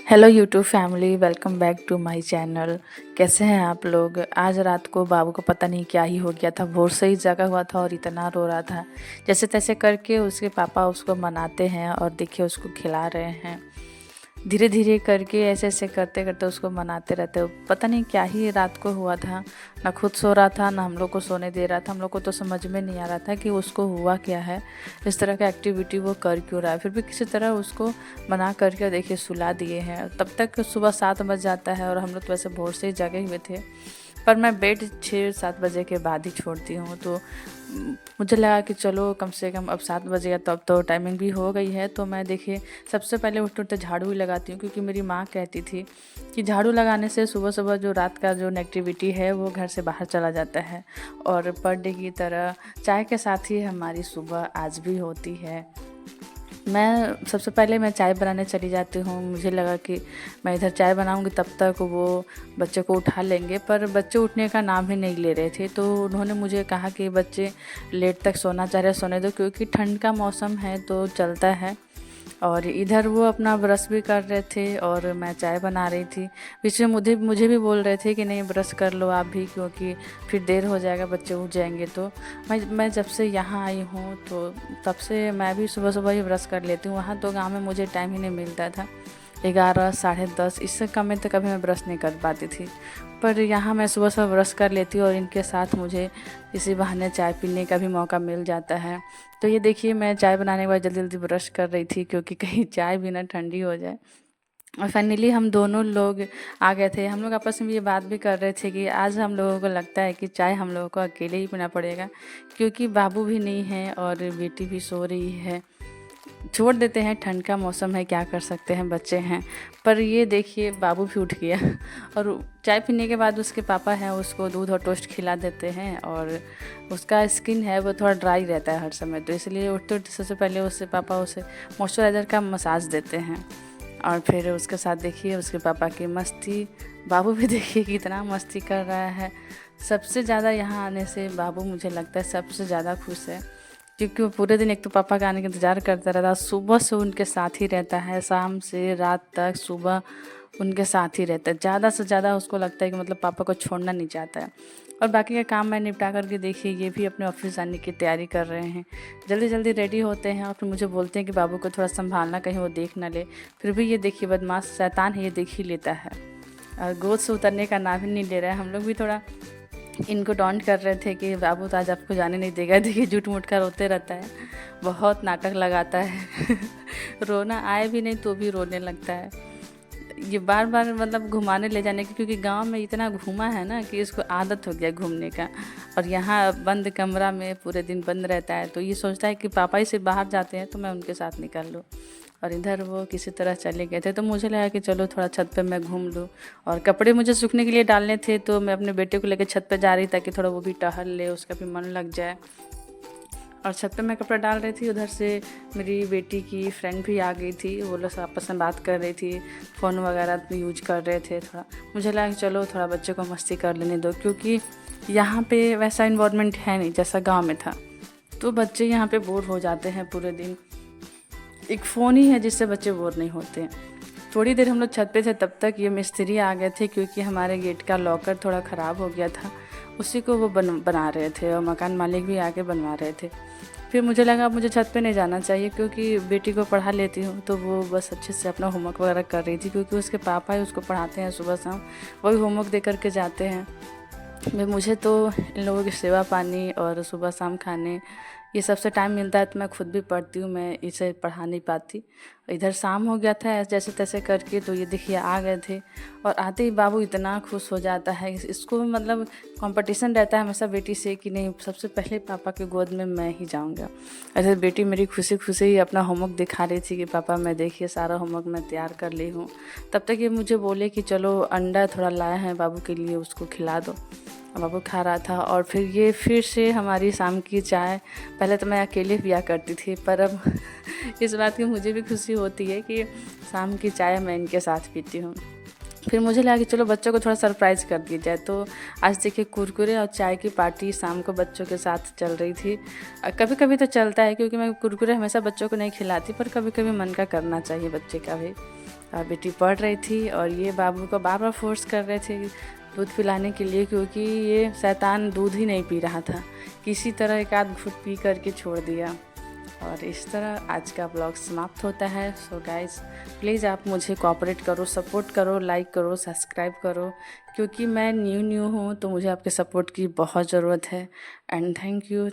Hello YouTube family, welcome back to my channel. कैसे हैं आप लोग। आज रात को बाबू को पता नहीं क्या ही हो गया था, भोर से ही जगा हुआ था और इतना रो रहा था। जैसे तैसे करके उसके पापा उसको मनाते हैं और देखिए उसको खिला रहे हैं। धीरे धीरे करके ऐसे ऐसे करते करते उसको मनाते रहते हो। पता नहीं क्या ही रात को हुआ था, ना खुद सो रहा था ना हम लोग को सोने दे रहा था। हम लोग को तो समझ में नहीं आ रहा था कि उसको हुआ क्या है, इस तरह का एक्टिविटी वो कर क्यों रहा है। फिर भी किसी तरह उसको मना करके देखिए सुला दिए हैं। तब तक सुबह 7 बज जाता है और हम लोग तो वैसे भोर से ही जगे हुए थे, पर मैं बेड 6-7 बजे के बाद ही छोड़ती हूँ। तो मुझे लगा कि चलो कम से कम अब 7 बजेगा, तो अब तो टाइमिंग भी हो गई है। तो मैं देखिए सबसे पहले उठते उठते झाड़ू ही लगाती हूँ, क्योंकि मेरी माँ कहती थी कि झाड़ू लगाने से सुबह सुबह जो रात का जो नेगेटिविटी है वो घर से बाहर चला जाता है। और पर डे की तरह चाय के साथ ही हमारी सुबह आज भी होती है। मैं सबसे पहले मैं चाय बनाने चली जाती हूँ। मुझे लगा कि मैं इधर चाय बनाऊँगी तब तक वो बच्चे को उठा लेंगे, पर बच्चे उठने का नाम ही नहीं ले रहे थे। तो उन्होंने मुझे कहा कि बच्चे लेट तक सोना चाह रहे सोने दो, क्योंकि ठंड का मौसम है तो चलता है। और इधर वो अपना ब्रश भी कर रहे थे और मैं चाय बना रही थी। बीच में मुझे मुझे भी बोल रहे थे कि नहीं ब्रश कर लो आप भी, क्योंकि फिर देर हो जाएगा, बच्चे उठ जाएंगे। तो मैं जब से यहाँ आई हूँ तो तब से मैं भी सुबह सुबह ही ब्रश कर लेती हूँ। वहाँ तो गाँव में मुझे टाइम ही नहीं मिलता था। 11 साढ़े 10 इससे कम में तो कभी मैं ब्रश नहीं कर पाती थी, पर यहाँ मैं सुबह सुबह ब्रश कर लेती हूँ और इनके साथ मुझे इसी बहाने चाय पीने का भी मौका मिल जाता है। तो ये देखिए मैं चाय बनाने के बाद जल्दी जल्दी ब्रश कर रही थी, क्योंकि कहीं चाय भी ना ठंडी हो जाए। और फाइनली हम दोनों लोग आ गए थे। हम लोग आपस में ये बात भी कर रहे थे कि आज हम लोगों को लगता है कि चाय हम लोगों को अकेले ही पीना पड़ेगा, क्योंकि बाबू भी नहीं है और बेटी भी सो रही है। छोड़ देते हैं, ठंड का मौसम है, क्या कर सकते हैं, बच्चे हैं। पर ये देखिए बाबू भी उठ गया और चाय पीने के बाद उसके पापा हैं उसको दूध और टोस्ट खिला देते हैं। और उसका स्किन है वो थोड़ा ड्राई रहता है हर समय, तो इसलिए उठते उठते सबसे पहले उससे पापा उसे मॉइस्चराइज़र का मसाज देते हैं। और फिर उसके साथ देखिए उसके पापा की मस्ती। बाबू भी देखिए कितना मस्ती कर रहा है। सबसे ज़्यादा यहाँ आने से बाबू मुझे लगता है सबसे ज़्यादा खुश है, क्योंकि वो पूरे दिन एक तो पापा का आने का इंतज़ार करता रहता है, सुबह से उनके साथ ही रहता है, शाम से रात तक सुबह उनके साथ ही रहता है। ज़्यादा से ज़्यादा उसको लगता है कि मतलब पापा को छोड़ना नहीं चाहता है। और बाकी का काम मैं निपटा करके देखिए ये भी अपने ऑफिस जाने की तैयारी कर रहे हैं। जल्दी जल्दी रेडी होते हैं और फिर मुझे बोलते हैं कि बाबू को थोड़ा संभालना, कहीं वो देख ना ले। फिर भी ये देखिए बदमाश शैतान है, ये देख ही लेता है और गोद से उतरने का नाम ही नहीं ले रहा है। हम लोग भी थोड़ा इनको डॉन्ट कर रहे थे कि बाबू तो आज आपको जाने नहीं देगा। देखिए झूठ मूठ कर रोते रहता है, बहुत नाटक लगाता है रोना आए भी नहीं तो भी रोने लगता है। ये बार बार मतलब घुमाने ले जाने की, क्योंकि गांव में इतना घूमा है ना कि इसको आदत हो गया घूमने का। और यहाँ बंद कमरा में पूरे दिन बंद रहता है, तो ये सोचता है कि पापा ही से बाहर जाते हैं तो मैं उनके साथ निकल लूँ। और इधर वो किसी तरह चले गए थे, तो मुझे लगा कि चलो थोड़ा छत पे मैं घूम लूँ। और कपड़े मुझे सूखने के लिए डालने थे, तो मैं अपने बेटे को लेकर छत पे जा रही ताकि थोड़ा वो भी टहल ले, उसका भी मन लग जाए। और छत पे मैं कपड़ा डाल रही थी, उधर से मेरी बेटी की फ्रेंड भी आ गई थी। वो लोग आपस में बात कर रही थी, फ़ोन वगैरह यूज कर रहे थे। थोड़ा मुझे लगा कि चलो थोड़ा बच्चे को मस्ती कर लेने दो, क्योंकि यहाँ पे वैसा इन्वायरमेंट है नहीं जैसा गांव में था। तो बच्चे यहाँ पे बोर हो जाते हैं पूरे दिन। एक फ़ोन ही है जिससे बच्चे बोर नहीं होते हैं। थोड़ी देर हम लोग छत पे थे, तब तक ये मिस्त्री आ गए थे, क्योंकि हमारे गेट का लॉकर थोड़ा ख़राब हो गया था, उसी को वो बना रहे थे और मकान मालिक भी आके बनवा रहे थे। फिर मुझे लगा मुझे छत पे नहीं जाना चाहिए, क्योंकि बेटी को पढ़ा लेती हूँ। तो वो बस अच्छे से अपना होमवर्क वगैरह कर रही थी, क्योंकि उसके पापा ही उसको पढ़ाते हैं सुबह शाम, वही होमवर्क दे करके जाते हैं। मैं मुझे तो इन लोगों की सेवा पानी और सुबह शाम खाने ये सबसे टाइम मिलता है, तो मैं खुद भी पढ़ती हूँ, मैं इसे पढ़ा नहीं पाती। इधर शाम हो गया था जैसे तैसे करके, तो ये देखिए आ गए थे। और आते ही बाबू इतना खुश हो जाता है, इसको मतलब कंपटीशन रहता है हमेशा बेटी से कि नहीं सबसे पहले पापा के गोद में मैं ही जाऊंगा। ऐसे बेटी मेरी खुशी खुशी ही अपना होमवर्क दिखा रही थी कि पापा मैं देखिए सारा होमवर्क मैं तैयार कर ली हूँ। तब तक ये मुझे बोले कि चलो अंडा थोड़ा लाया है बाबू के लिए, उसको खिला दो। बाबू खा रहा था। और फिर से हमारी शाम की चाय, पहले तो मैं अकेले पिया करती थी, पर अब इस बात की मुझे भी खुशी होती है कि शाम की चाय मैं इनके साथ पीती हूँ। फिर मुझे लगा कि चलो बच्चों को थोड़ा सरप्राइज़ कर दिया जाए, तो आज देखिए कुरकुरे और चाय की पार्टी शाम को बच्चों के साथ चल रही थी। कभी कभी तो चलता है, क्योंकि मैं कुरकुरे हमेशा बच्चों को नहीं खिलाती, पर कभी कभी मन का करना चाहिए बच्चे का भी। और बेटी पढ़ रही थी और ये बाबू को बार बार फोर्स कर रहे थे दूध पिलाने के लिए, क्योंकि ये शैतान दूध ही नहीं पी रहा था। किसी तरह एक आध घूंट पी करके छोड़ दिया। और इस तरह आज का ब्लॉग समाप्त होता है। सो गाइस, प्लीज़ आप मुझे कोऑपरेट करो, सपोर्ट करो, लाइक करो, सब्सक्राइब करो, क्योंकि मैं न्यू हूँ तो मुझे आपके सपोर्ट की बहुत ज़रूरत है। And thank you.